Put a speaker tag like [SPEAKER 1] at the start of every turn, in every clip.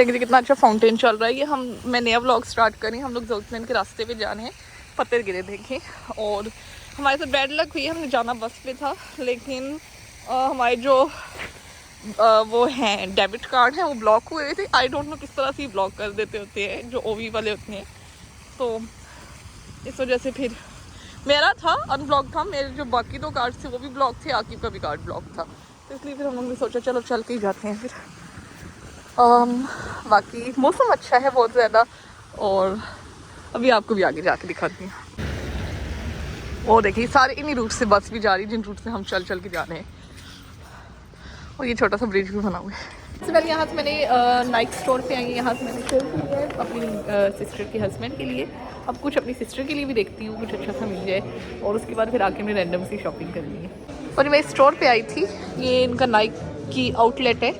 [SPEAKER 1] देखिए कितना अच्छा फाउंटेन चल रहा है। ये मैं नया व्लॉग स्टार्ट करी। हम लोग जोतलैंड के रास्ते पे जाने हैं, पत्थर गिरे देखें। और हमारे साथ बैड लक हुई, हमने जाना बस पे था, लेकिन हमारे जो वो हैं डेबिट कार्ड हैं वो ब्लॉक हुए थे। आई डोंट नो किस तरह से ब्लॉक कर देते होते हैं जो ओवी वाले होते हैं। तो इस वजह से फिर मेरा था अनब्लॉक था, मेरे जो बाकी 2 कार्ड थे वो भी ब्लॉक थे, आकिब का भी कार्ड ब्लॉक था। तो इसलिए फिर हम लोग ने सोचा चलो चल के ही जाते हैं फिर। बाकी मौसम अच्छा है बहुत ज़्यादा, और अभी आपको भी आगे जाके दिखाती हूँ। वो देखिए सारे इन्हीं रूट से बस भी जा रही है जिन रूट से हम चल के जा रहे हैं। और ये छोटा सा ब्रिज भी बना हुआ है। सबसे पहले यहाँ से मैंने नाइक स्टोर पे आई, यहाँ से मैंने शर्ट ली है अपनी सिस्टर के हस्बैंड के लिए। अब कुछ अपनी सिस्टर के लिए भी देखती हूँ, कुछ अच्छा सा मिल जाए, और उसके बाद फिर आके मैं रैंडम सी शॉपिंग करनी है। और मैं इस स्टोर पे आई थी, ये इनका नाइक की आउटलेट है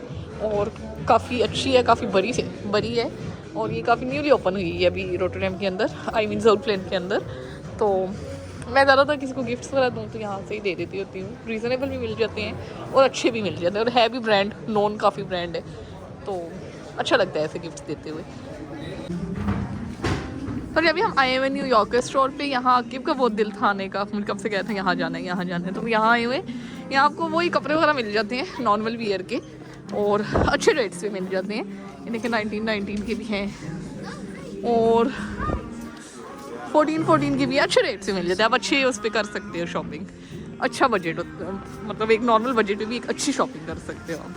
[SPEAKER 1] और काफ़ी अच्छी है, काफ़ी बड़ी है, और ये काफ़ी न्यूली ओपन हुई है अभी रोटरडैम के अंदर, आई मीन जोतलैंड के अंदर। तो मैं ज़्यादातर किसी को गिफ्ट्स वगैरह दूँ तो यहाँ से ही दे देती होती हूँ। रीज़नेबल भी मिल जाते हैं और अच्छे भी मिल जाते हैं, और है भी ब्रांड नोन, काफ़ी ब्रांड है, तो अच्छा लगता है ऐसे गिफ्ट्स देते हुए। पर अभी हम आए हुए न्यूयॉर्क स्टोर पे। यहाँ आकिब का बहुत दिल था आने का, मुझे कब से कहते हैं यहाँ जाना है यहाँ जाना है, तो यहाँ आए हुए। यहाँ आपको वही कपड़े वगैरह मिल जाते हैं नॉर्मल वियर के, और अच्छे रेट्स पे मिल जाते हैं। इनके 19 के भी हैं और 14 के भी अच्छे रेट से मिल जाते हैं। आप अच्छे उस पर कर सकते हो शॉपिंग, अच्छा बजट, मतलब एक नॉर्मल बजट में भी एक अच्छी शॉपिंग कर सकते हो आप।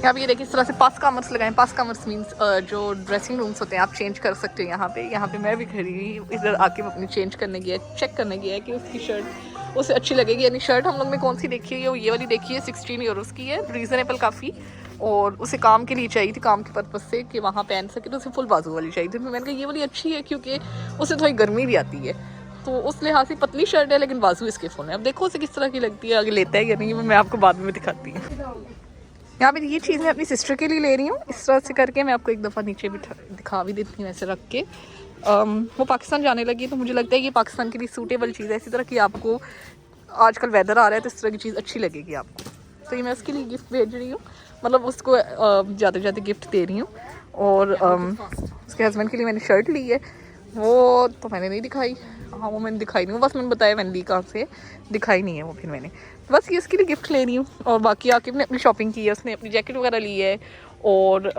[SPEAKER 1] यहाँ पे ये देखिए इस तरह से पास कामर्स लगाएं। पास कामर्स मीन्स जो ड्रेसिंग रूम्स होते हैं आप चेंज कर सकते हो यहाँ पे मैं भी खड़ी इधर आके अपनी चेंज करने गया, चेक करने गया कि उसकी शर्ट उसे अच्छी लगेगी। यानी शर्ट हम लोग ने कौन सी देखी है, ये वाली देखी है, 16 यूरोज़ की है, रीज़नेबल काफ़ी, और उसे काम के लिए चाहिए थी, काम के पर्पज़ से कि वहाँ पहन सके, तो उसे फुल बाजू वाली चाहिए थी। मैंने कहा ये वाली अच्छी है क्योंकि उसे थोड़ी गर्मी भी आती है, तो उस लिहाज से पतली शर्ट है लेकिन बाजू इसके फुल है। अब देखो उसे किस तरह की लगती है, आगे लेता है या नहीं, मैं आपको बाद में दिखाती हूँ। यहाँ पे ये चीज़ मैं अपनी सिस्टर के लिए ले रही हूँ, इस तरह से करके मैं आपको एक दफ़ा नीचे भी दिखा भी देती हूँ ऐसे रख के। वो पाकिस्तान जाने लगी तो मुझे लगता है ये पाकिस्तान के लिए सूटेबल चीज़ है। इसी तरह की आपको आजकल वेदर आ रहा है तो इस तरह की चीज़ अच्छी लगेगी आपको, तो ये मैं उसके लिए गिफ्ट भेज रही हूँ, मतलब उसको ज़्यादा ज़्यादा गिफ्ट दे रही हूँ। और उसके हस्बैंड के लिए मैंने शर्ट ली है, वो तो मैंने नहीं दिखाई, हाँ वो मैंने दिखाई नहीं, बस मैंने बताया मैंने ली कहाँ से, दिखाई नहीं है वो फिर मैंने, बस ये उसके लिए गिफ्ट ले रही हूँ। और बाकी आकिब ने अपनी शॉपिंग की है, उसने अपनी जैकेट वगैरह ली है, और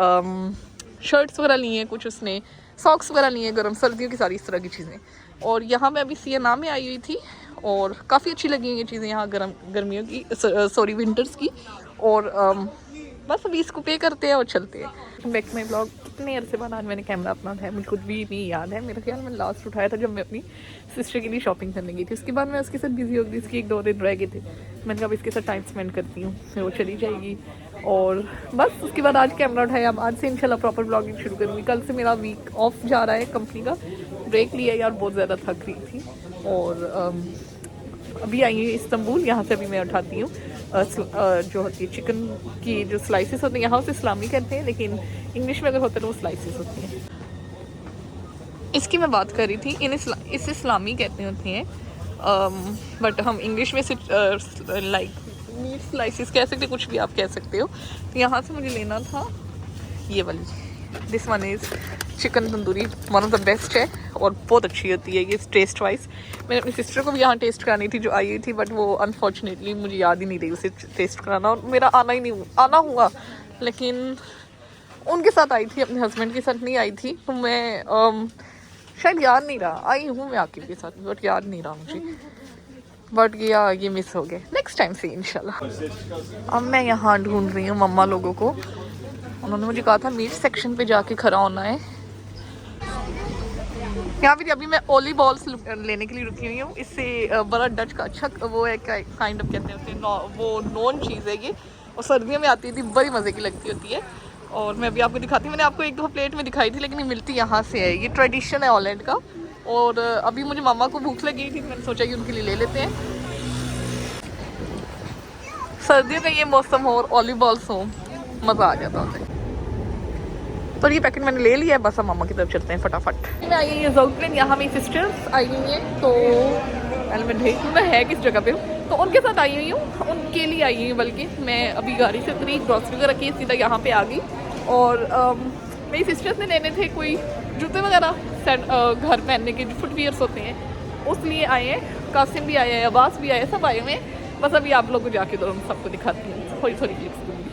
[SPEAKER 1] शर्ट्स वगैरह ली हैं, कुछ उसने सॉक्स वगैरह लिए हैं, गर्म सर्दियों की सारी इस तरह की चीज़ें। और यहाँ मैं अभी सियाना में आई हुई थी और काफ़ी अच्छी लगी हैं ये चीज़ें यहाँ गर्मियों की, सॉरी विंटर्स की। और बस अभी इसको पे करते हैं और चलते हैं बैक माई ब्लॉग। कितने अरसे बाद आज मैंने कैमरा अपना उठाया, मुझे खुद भी नहीं याद है। मेरा ख्याल मैंने लास्ट उठाया था जब मैं अपनी सिस्टर के लिए शॉपिंग करने गई थी, उसके बाद मैं उसके साथ बिजी हो गई, इसकी 1-2 दिन रह गए थे। मैंने कहा अब इसके साथ टाइम स्पेंड करती हूँ, फिर वो चली जाएगी, और बस उसके बाद आज कैमरा उठाया। अब आज से इंशाल्लाह प्रॉपर ब्लॉगिंग शुरू करूँगी। कल से मेरा वीक ऑफ जा रहा है, कंपनी का ब्रेक लिया यार, बहुत ज़्यादा थक रही थी। और अभी आई है इस्तांबुल, यहाँ से अभी मैं उठाती हूँ जो होती है चिकन की जो स्लाइसेस होती हैं, यहाँ उसे सलामी कहते हैं, लेकिन इंग्लिश में अगर होता है तो वो स्लाइसेस होती हैं। इसकी मैं बात कर रही थी, इसे सलामी कहते होती हैं, बट हम इंग्लिश में लाइक मीट स्लाइसेस कह सकते, कुछ भी आप कह सकते हो। तो यहाँ से मुझे लेना था ये वाली, this one is chicken tandoori, one of the best है और बहुत अच्छी होती है ये टेस्ट वाइज। मैंने अपनी सिस्टर को भी यहाँ टेस्ट करानी थी जो आई हुई थी, बट वो अनफॉर्चुनेटली मुझे याद ही नहीं रही उसे टेस्ट कराना, और मेरा आना हुआ, लेकिन उनके साथ आई थी, अपने हस्बैंड के साथ नहीं आई थी। तो मैं शायद याद नहीं रहा, आई हूँ मैं आकिब के साथ, बट याद नहीं रहा मुझे, बट ये मिस हो गए, नेक्स्ट टाइम से इंशाल्लाह। अब मैं यहाँ ढूंढ रही हूँ मम्मा लोगों को, उन्होंने मुझे कहा था मीट सेक्शन पे जाके खड़ा होना है। यहाँ पे अभी मैं ओली बॉल्स लेने के लिए रुकी हुई हूँ। इससे बड़ा डच का अच्छा वो है, काइंड ऑफ कहते हैं वो नॉन चीज़ है ये, और सर्दियों में आती थी, बड़ी मज़े की लगती होती है। और मैं अभी आपको दिखाती हूँ, मैंने आपको 1-2 प्लेट में दिखाई थी लेकिन ये मिलती यहाँ से है, ये ट्रेडिशन है हॉलैंड का। और अभी मुझे मामा को भूख लगी थी, मैंने सोचा कि उनके लिए ले लेते हैं। सर्दियों का ये मौसम हो और ओली बॉल्स हो, मज़ा आ जाता है। तो ये पैकेट मैंने ले लिया है, बस हम मामा की तरफ चलते हैं फटाफट। मैं आई हूँ जोतलैंड, यहाँ मेरी सिस्टर्स आई हुई हैं, तो पहले मैं देखूँ मैं है किस जगह पे हूँ। तो उनके साथ आई हुई हूँ, उनके लिए आई हुई हूँ। बल्कि मैं अभी गाड़ी से उतरी, ग्रॉसरी वगैरह की, सीधा यहाँ पे आ गई। और मेरी सिस्टर्स ने लेने थे कोई जूते वगैरह सेट, घर पहनने के जो फुटवियर्स होते हैं, उस लिए आए हैं। कासिम भी आए हैं, अब्बास भी आए, सब आए हुए हैं। बस अभी आप लोग को जाके तो सबको दिखाती हूँ, थोड़ी थोड़ी क्लिप्स दूँगी।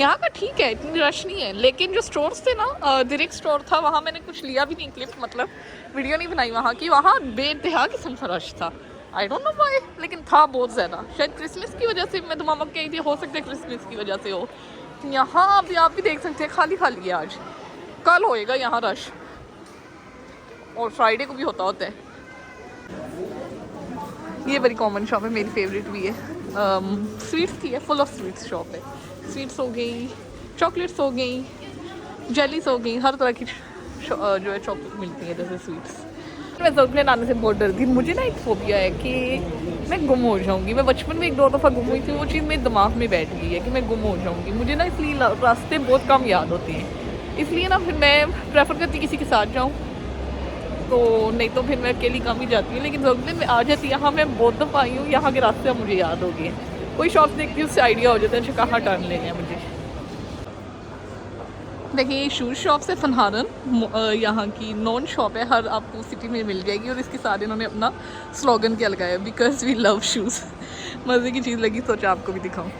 [SPEAKER 1] यहाँ का ठीक है, इतनी रश नहीं है। लेकिन जो स्टोर्स थे ना, डायरेक्ट स्टोर था, वहाँ मैंने कुछ लिया भी नहीं क्लिप, मतलब वीडियो नहीं बनाई वहाँ की। वहाँ बेइंतहा किस्म का रश था, आई डोंट नो व्हाई, लेकिन था बहुत ज़्यादा। शायद क्रिसमस की वजह से, मैं तो मामा कही थी हो सकता है क्रिसमस की वजह से हो। यहाँ अभी आप भी देख सकते हैं, खाली खाली है आज। कल होएगा यहाँ रश, और फ्राइडे को भी होता है। ये बड़ी कॉमन शॉप है, मेरी फेवरेट भी है। स्वीट्स की है, फुल ऑफ स्वीट्स शॉप है। स्वीट्स हो गई, चॉकलेट्स हो गई, जेलीस हो गई, हर तरह की जो है चॉकलेट मिलती है, जैसे स्वीट्स। मैं जर्गलैंड आने से बहुत डरती हूँ। मुझे ना एक फोबिया है कि मैं गुम हो जाऊँगी। मैं बचपन में 1-2 दफ़ा गुम हुई थी, वो चीज़ मेरे दिमाग में बैठ गई है कि मैं गुम हो जाऊँगी। मुझे ना इसलिए रास्ते बहुत कम याद होते हैं, इसलिए ना फिर मैं प्रेफर करती किसी के साथ जाऊँ, तो नहीं तो फिर मैं अकेली कम ही जाती हूँ। लेकिन जर्गलैंड में आ जाती है, यहाँ मैं बहुत दफ़ा आई हूँ, यहाँ के रास्ते अब मुझे याद हो गए। कोई शॉप देखती हूँ, उससे आइडिया हो जाता है अच्छा कहाँ टर्न लेने हैं मुझे। देखिए ये शूज़ शॉप से फनहारन, यहाँ की नॉन शॉप है, हर आपको सिटी में मिल जाएगी। और इसके साथ इन्होंने अपना स्लोगन क्या लगाया, बिकॉज वी लव शूज़। मज़े की चीज़ लगी, सोचा आपको भी दिखाऊँ।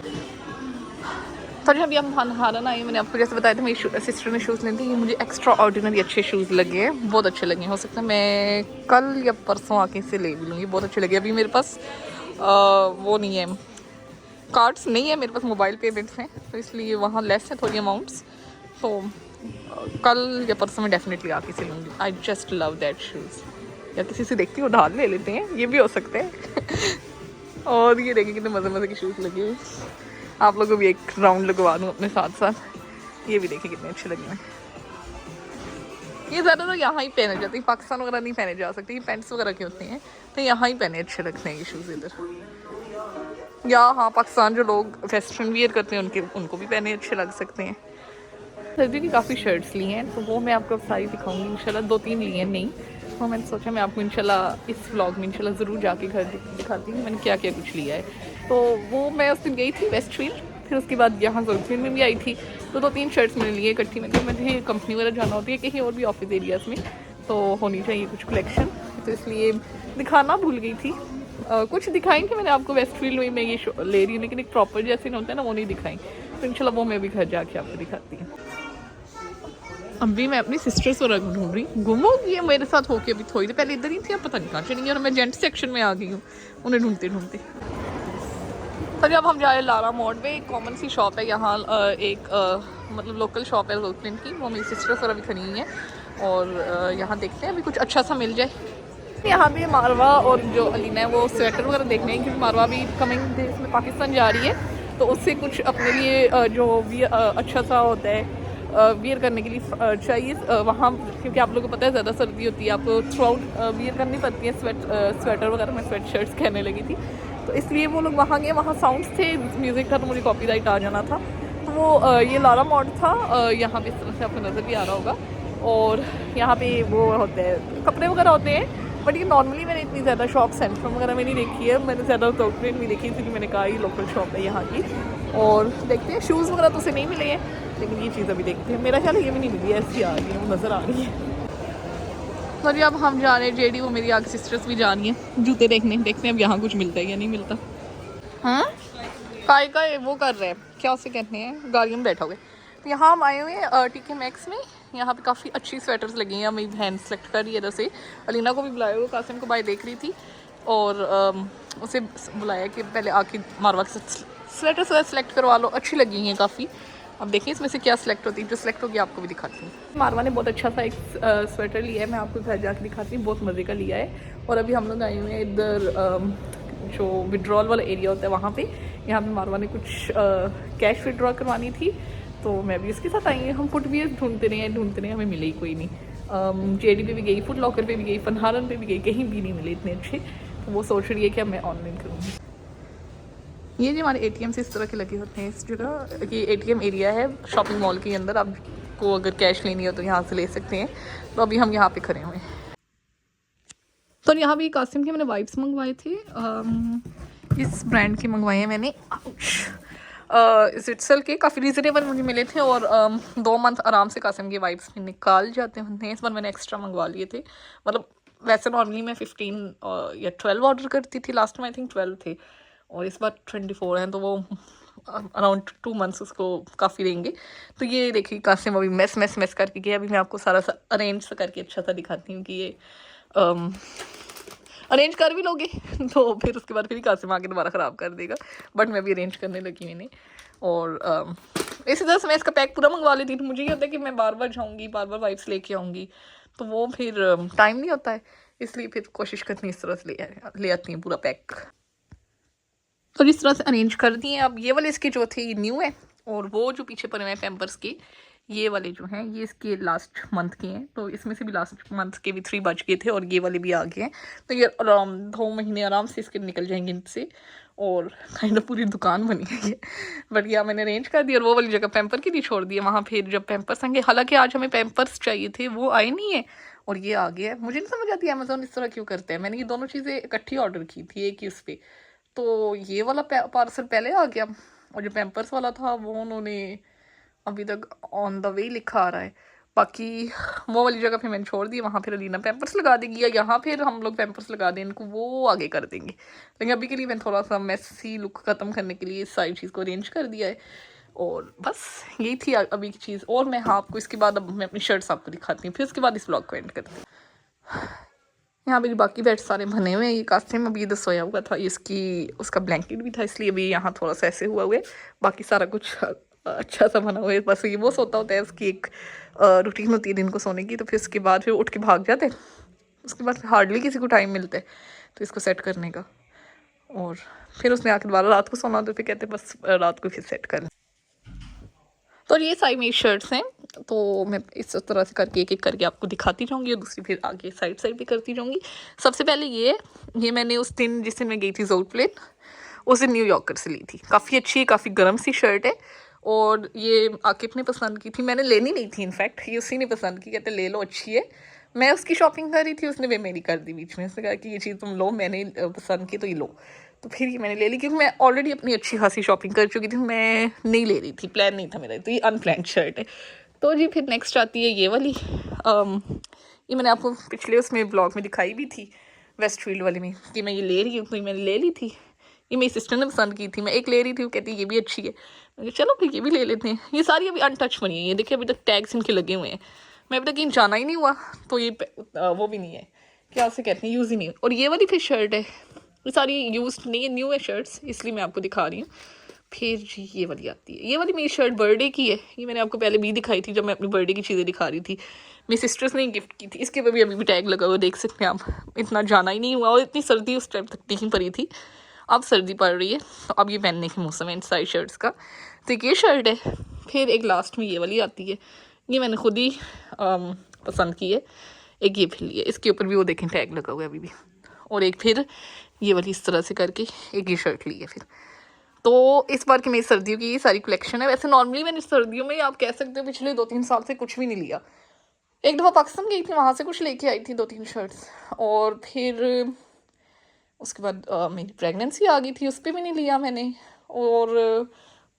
[SPEAKER 1] तो जब हम फनहारन आई, मैंने आपको जैसे बताया था मेरी सिस्टर ने शूज़ लेने थे। ये मुझे एक्स्ट्रा ऑर्डिनरी अच्छे शूज़ लगे हैं, बहुत अच्छे लगे हैं। हो सकता है मैं कल या परसों आके इसे ले भी लूँगी, बहुत अच्छे लगे। अभी मेरे पास वो नहीं है, कार्ड्स नहीं है मेरे पास, मोबाइल पेमेंट्स हैं, तो इसलिए वहाँ लेस है थोड़ी अमाउंट्स। तो कल या परसों में डेफिनेटली आके से लूँगी। I just love that shoes. या किसी से देखती हूँ उधार ले लेते हैं, ये भी हो सकते हैं। और ये देखिए कितने मज़े मज़े के शूज़ लगे हुए। आप लोगों को भी एक राउंड लगवा दूँ अपने साथ साथ। ये भी देखिए कितने अच्छे लगे हैं। ये ज़्यादा तो यहाँ ही पहने जाते हैं, पाकिस्तान वगैरह नहीं पहने जा सकते, ये पैंट्स वगैरह के होते हैं, तो यहाँ ही पहने अच्छे लगते हैं ये शूज़ इधर। या हाँ, पाकिस्तान जो लोग वेस्टर्न वियर करते हैं उनको भी पहने अच्छे लग सकते हैं। सर्दियों की काफ़ी शर्ट्स ली हैं, तो वो मैं आपको सारी दिखाऊंगी इंशाल्लाह। 2-3 ली हैं नहीं, तो मैंने सोचा मैं आपको इंशाल्लाह इस व्लॉग में इंशाल्लाह ज़रूर जाके घर दिखाती हूँ मैंने क्या क्या कुछ लिया है। तो वो मैं उस दिन गई थी वेस्टफील्ड, फिर उसके बाद यहाँ जर्गलैंड में भी आई थी, तो 2-3 शर्ट्स मैंने लिए इकट्ठी में। तो मुझे कंपनी वगैरह जाना होती है, कहीं और भी ऑफिस एरियाज़ में, तो होनी चाहिए कुछ कलेक्शन, तो इसलिए दिखाना भूल गई थी। कुछ दिखाई थी मैंने आपको वेस्टफील्ड में, मैं ये ले रही हूँ, लेकिन एक प्रॉपर जैसे नहीं होता है ना, वो नहीं दिखाई। तो इंशाल्लाह वो मैं भी घर जाके आपको दिखाती हूँ। अभी मैं अपनी सिस्टर्स को ढूंढ रही, गुम हो गई है मेरे साथ होके अभी थोड़ी देर पहले इधर ही थी, अब पता नहीं कहाँ चली गई, और मैं जेंट्स सेक्शन में आ गई हूँ उन्हें ढूंढते ढूंढते। तो जब हम जा रहे हैं लारा मोड में, एक कॉमन सी शॉप है यहाँ, एक मतलब लोकल शॉप है जर्गलैंड की, वो मेरी सिस्टर्स और अभी खड़ी हुई हैं, और यहाँ देखते हैं अभी कुछ अच्छा सा मिल जाए। यहाँ भी मारवा और जो अलीना है वो स्वेटर वगैरह देखने हैं, क्योंकि मारवा भी कमिंग डेज में पाकिस्तान जा रही है, तो उससे कुछ अपने लिए जो भी अच्छा सा होता है वियर करने के लिए चाहिए वहाँ, क्योंकि आप लोगों को पता है ज़्यादा सर्दी होती है, आपको थ्रू आउट वियर करनी पड़ती है स्वेटर वगैरह। मैं स्वेट शर्ट्स कहने लगी थी, तो इसलिए वो लोग वहाँ गए। वहाँ साउंड्स थे, म्यूज़िक था, तो मुझे कॉपीराइट आ जाना था, तो वो ये लारा मॉड था। यहाँ पे इस तरह से आपको नज़र भी आ रहा होगा, और यहाँ पे वो होते हैं कपड़े वगैरह होते हैं, बट ये नॉर्मली मैंने इतनी ज़्यादा शॉप सेंट्रम वगैरह में नहीं देखी है, मैंने ज़्यादा जर्गलैंड में देखी, इसलिए मैंने कहा ये लोकल शॉप है यहाँ की। और देखते हैं, शूज़ वगैरह तो उसे नहीं मिले हैं, लेकिन ये चीज़ अभी देखते हैं। मेरा ख्याल है ये भी नहीं मिली है, ऐसी आ रही है, वो नज़र आ रही है। तो जी अब हम जा रहे हैं जेडी, वो मेरी आगे सिस्टर्स भी जा रही हैं जूते देखने, देखते हैं अब यहाँ कुछ मिलता है या नहीं मिलता। हाँ काय का वो कर रहे हैं, क्या उसे कहते हैं, गाड़ियों में बैठा हुए। तो यहाँ हम आए हुए हैं टीके मैक्स में, यहाँ पे काफ़ी अच्छी स्वेटर्स लगी हैं। मेरी बहन सेलेक्ट कर रही है, जैसे अलीना को भी बुलाया हुआ, कासिम को बाय देख रही थी, और उसे बुलाया कि पहले आके मारवा के स्वेटर सेलेक्ट करवा लो, अच्छी लगी हैं काफ़ी। अब देखिए इसमें से क्या सिलेक्ट होती है, जो सिलेक्ट होगी आपको भी दिखाती हूँ। मारवा ने बहुत अच्छा सा एक स्वेटर लिया है, मैं आपको घर जाके दिखाती हूँ, बहुत मज़े का लिया है। और अभी हम लोग आए हुए हैं इधर जो विड्रॉल वाला एरिया होता है वहाँ पे। यहाँ पे मारवा ने कुछ कैश विड्रॉ करवानी थी, तो मैं भी उसके साथ आई हूँ। हम फुटवियर ढूंढते रहे, हमें मिले ही कोई नहीं। जेडी पे भी गई, फुट लॉकर पे भी गई, फनहारन पे भी गई, कहीं भी नहीं मिले इतने अच्छे, तो वो सोच रही है कि अब मैं ऑनलाइन करूँगी। ये जो हमारे ATMs इस तरह के लगे होते हैं इस जगह, ये ATM एरिया है शॉपिंग मॉल के अंदर, आपको अगर कैश लेनी हो तो यहाँ से ले सकते हैं। तो अभी हम यहाँ पे खड़े हुए हैं। तो यहाँ भी कासिम के मैंने वाइप्स मंगवाए थे, इस ब्रांड के मंगवाए हैं मैंने। इस इट्सल के काफ़ी रीज़नेबल मुझे मिले थे और 2 मंथ आराम से कासिम के वाइप्स में निकाल जाते होते हैं। इस बार मैंने एक्स्ट्रा मंगवा लिए थे, मतलब वैसे नॉर्मली मैं 15 या 12 ऑर्डर करती थी, लास्ट में आई थिंक 12 थे और इस बार 24 हैं, तो वो अराउंड 2 मंथ्स उसको काफ़ी रहेंगे। तो ये देखिए कासिम अभी मैस करके गया। अभी मैं आपको सारा सा अरेंज करके अच्छा सा दिखाती हूँ कि ये अरेंज कर भी लोगे तो फिर उसके बाद फिर कासिम आके दोबारा ख़राब कर देगा, बट मैं भी अरेंज करने लगी मैंने। और इसी तरह से मैं इसका पैक पूरा मंगवा लेती थी। मुझे ये होता है कि मैं बार बार जाऊँगी, बार बार वाइप्स लेके आऊँगी, तो वो फिर टाइम नहीं होता है, इसलिए फिर कोशिश करती हूँ इस तरह से ले आती हूँ पूरा पैक। तो जिस तरह से अरेंज कर दिए। अब ये वाले इसके जो थे ये न्यू है और वो जो पीछे पड़े हुए हैं पैम्पर्स के, ये वाले जो हैं ये इसके लास्ट मंथ के हैं। तो इसमें से भी लास्ट मंथ के भी 3 बच गए थे और ये वाले भी आ गए हैं। तो ये 2 महीने आराम से इसके निकल जाएंगे इनसे और काइंड ऑफ पूरी दुकान बनी है ये। बट यह मैंने अरेंज कर दिया और वो वाली जगह पैम्पर की नहीं छोड़ दी है, वहाँ फिर जब पैम्पर्स आएंगे, हालांकि आज हमें पैम्पर्स चाहिए थे वो आए नहीं है और ये आ गया है। मुझे नहीं समझ आती अमेजोन इस तरह क्यों करते हैं। मैंने ये दोनों चीज़ें इकट्ठी ऑर्डर की थी एक ही उस पर, तो ये वाला पार्सल पहले आ गया और जो पैम्पर्स वाला था वो उन्होंने अभी तक ऑन द वे लिखा आ रहा है। बाकी वो वाली जगह फिर मैंने छोड़ दी, वहाँ फिर अलीना पैम्पर्स लगा देगी या यहाँ फिर हम लोग पैम्पर्स लगा दें इनको, वो आगे कर देंगे। लेकिन अभी के लिए मैंने थोड़ा सा मेसी लुक ख़त्म करने के लिए इस सारी चीज़ को अरेंज कर दिया है और बस यही थी अभी की चीज़। और मैं हाँ आपको इसके बाद अब मैं अपनी शर्ट्स आपको दिखाती हूँ, फिर उसके बाद इस ब्लॉग को एंड करती हूँ। यहाँ मेरी बाकी बेड सारे बने हुए हैं। ये कासिम अभी इधर सोया हुआ था, इसकी उसका ब्लैंकेट भी था इसलिए अभी यहाँ थोड़ा सा ऐसे हुआ हुआ है। बाकी सारा कुछ अच्छा सा बना हुआ है। बस ये वो सोता होता है, उसकी एक रूटीन होती है दिन को सोने की, तो फिर उसके बाद फिर उठ के भाग जाते हैं। उसके बाद हार्डली किसी को टाइम मिलता है तो इसको सेट करने का, और फिर उसने आके दोबारा रात को सोना, तो फिर कहते बस रात को फिर सेट कर। तो ये सारी मेरी शर्ट्स हैं, तो मैं इस तरह से करके एक एक करके आपको दिखाती जाऊंगी और दूसरी फिर आगे साइड भी करती जाऊंगी। सबसे पहले ये मैंने उस दिन जिस दिन मैं गई थी जोट प्लेन, उस दिन न्यूयॉर्कर से ली थी। काफ़ी अच्छी, काफ़ी गर्म सी शर्ट है और ये आकिब ने पसंद की थी, मैंने लेनी नहीं थी इनफैक्ट, ये उसी ने पसंद की, कहते ले लो अच्छी है। मैं उसकी शॉपिंग कर रही थी, उसने वे मेरी कर दी बीच में। उसने कहा कि ये चीज़ तुम लो, मैंने पसंद की तो ये लो। तो फिर ये मैंने ले ली क्योंकि मैं ऑलरेडी अपनी अच्छी खासी शॉपिंग कर चुकी थी, मैं नहीं ले रही थी, प्लान नहीं था मेरा, तो ये अनप्लान्ड शर्ट है। तो जी फिर नेक्स्ट आती है ये वाली। ये मैंने आपको पिछले उसमें ब्लॉग में दिखाई भी थी, वेस्टफील्ड वाली में, कि मैं ये ले रही हूँ, तो मैंने ले ली थी। ये मेरी सिस्टर ने पसंद की थी, मैं एक ले रही थी, वो कहती ये भी अच्छी है, मैं चलो फिर ये भी ले लेते हैं। ये सारी अभी अनटच बनी है, ये देखिए अभी तक टैग्स इनके लगे हुए हैं, मैं अभी तक इन जाना ही नहीं हुआ, तो ये वो भी नहीं है, क्या उसे कहते हैं, यूज़ ही नहीं। और ये वाली फिर शर्ट है, ये सारी यूज नहीं है, न्यू है शर्ट्स, इसलिए मैं आपको दिखा रही हूँ। फिर जी ये वाली आती है, ये वाली मेरी शर्ट बर्थडे की है, ये मैंने आपको पहले भी दिखाई थी जब मैं अपनी बर्थडे की चीज़ें दिखा रही थी। मेरी सिस्टर्स ने गिफ्ट की थी, इसके ऊपर भी अभी भी टैग लगा हुआ, देख सकते हैं आप। इतना जाना ही नहीं हुआ और इतनी सर्दी उस टाइम तक नहीं पड़ी थी, अब सर्दी पड़ रही है, तो अब ये पहनने के मौसम है इन सारी शर्ट्स का। तो ये शर्ट है। फिर एक लास्ट में ये वाली आती है, ये मैंने खुद ही पसंद की है। एक ये फिर लिए, इसके ऊपर भी वो देखें टैग लगा हुआ है अभी भी। और एक फिर ये वाली इस तरह से करके एक ये शर्ट ली है फिर। तो इस बार की मेरी सर्दियों की ये सारी कलेक्शन है। वैसे नॉर्मली मैंने सर्दियों में आप कह सकते हो पिछले 2-3 साल से कुछ भी नहीं लिया। एक दफ़ा पाकिस्तान गई थी, वहाँ से कुछ लेके आई थी 2-3 शर्ट्स, और फिर उसके बाद मेरी प्रेगनेंसी आ गई थी, उस पर भी नहीं लिया मैंने। और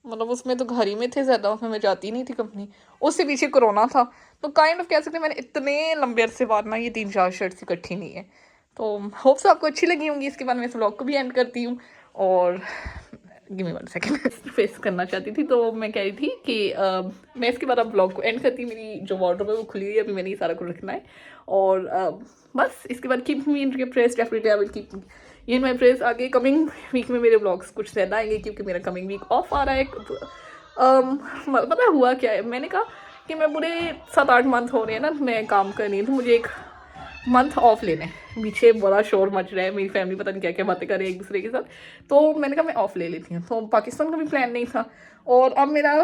[SPEAKER 1] मतलब उसमें तो घर ही में थे ज़्यादा, उसमें मैं जाती नहीं थी कंपनी। उससे पीछे कोरोना था, तो काइंड ऑफ कह सकते हैं मैंने इतने लंबे अरसे बाद ना ये 3-4 शर्ट्स इकट्ठी नहीं है। तो होप्स आपको अच्छी लगी होंगी। इसके बाद मैं इस व्लॉग को भी एंड करती हूँ और गिव मी 1 सेकेंड फेस करना चाहती थी, तो मैं कह रही थी कि मैं इसके बाद अब ब्लॉग को एंड करती हूँ। मेरी जो वार्डरोब है वो खुली हुई है, अभी मैंने ये सारा कुछ रखना है और बस इसके बाद keep me in your prayers, definitely I will keep in my prayers. आगे कमिंग वीक में मेरे ब्लॉग्स कुछ ज़्यादा आएंगे क्योंकि मेरा कमिंग वीक ऑफ आ रहा है। पता हुआ क्या है, मैंने कहा कि मैं पूरे 7-8 मंथ हो रहे हैं ना मैं काम कर रही हूँ, तो मुझे एक मंथ ऑफ लेना है। पीछे बड़ा शोर मच रहा है, मेरी फैमिली पता नहीं क्या क्या बातें कर रही है एक दूसरे के साथ, तो मैंने कहा मैं ऑफ़ ले लेती हूँ। तो पाकिस्तान का भी प्लान नहीं था और अब मेरा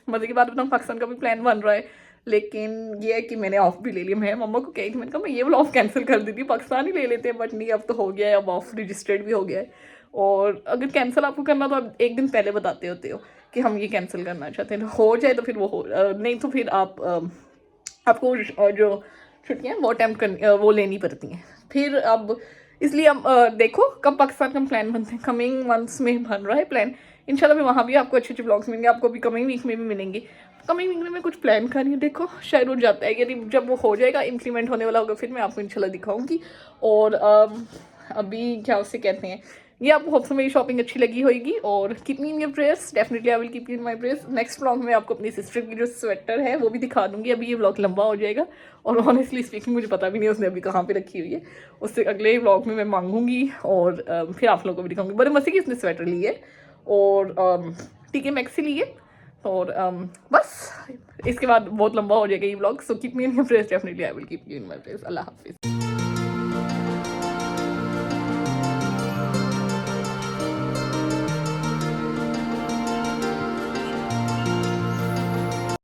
[SPEAKER 1] मज़े की बात बताऊँ, पाकिस्तान का भी प्लान बन रहा है, लेकिन ये है कि मैंने ऑफ़ भी ले लिया। मैं मम्मा को कही थी, मैंने कहा मैं ये वाला ऑफ़ कैंसिल कर दी थी, पाकिस्तान ही ले लेते हैं, बट नहीं अब तो हो गया है, अब ऑफ़ रजिस्टर्ड भी हो गया है। और अगर कैंसिल आपको करना तो आप एक दिन पहले बताते होते हो कि हम ये कैंसिल करना चाहते हैं, हो जाए तो फिर वो हो, नहीं तो फिर आपको जो छुट्टियाँ वो अटैम्प्ट करनी वो लेनी पड़ती हैं। फिर अब इसलिए अब देखो कब पाकिस्तान का प्लान बनते हैं, कमिंग मंथ्स में बन रहा है प्लान। इंशाल्लाह भी वहाँ भी आपको अच्छे अच्छे ब्लॉग्स मिलेंगे, आपको भी कमिंग वीक में भी मिलेंगे। कमिंग वीक में मैं कुछ प्लान कर रही हूँ, देखो शायद हो जाता है, यदि जब वो हो जाएगा इम्प्लीमेंट होने वाला होगा फिर मैं आपको इंशाल्लाह दिखाऊंगी। और अभी क्या उसे कहते हैं, ये आपको होप सो मेरी शॉपिंग अच्छी लगी होगी। और keep me in your prayers, definitely I will keep you in my prayers. Next vlog में आपको अपनी सिस्टर की जो स्वेटर है वो भी दिखा दूंगी। अभी ये व्लॉग लंबा हो जाएगा और ऑनेस्टली स्पीकिंग मुझे पता भी नहीं उसने अभी कहाँ पे रखी हुई है। उससे अगले व्लॉग में मैं मांगूंगी और फिर आप लोगों को भी दिखाऊंगी। बड़े मस्ती की उसने स्वेटर ली है और TK मैक्स से ली है। और बस इसके बाद बहुत लंबा हो जाएगा ये vlog. So keep me in your prayers, definitely I will keep you in my prayers. अल्लाह हाफिज़।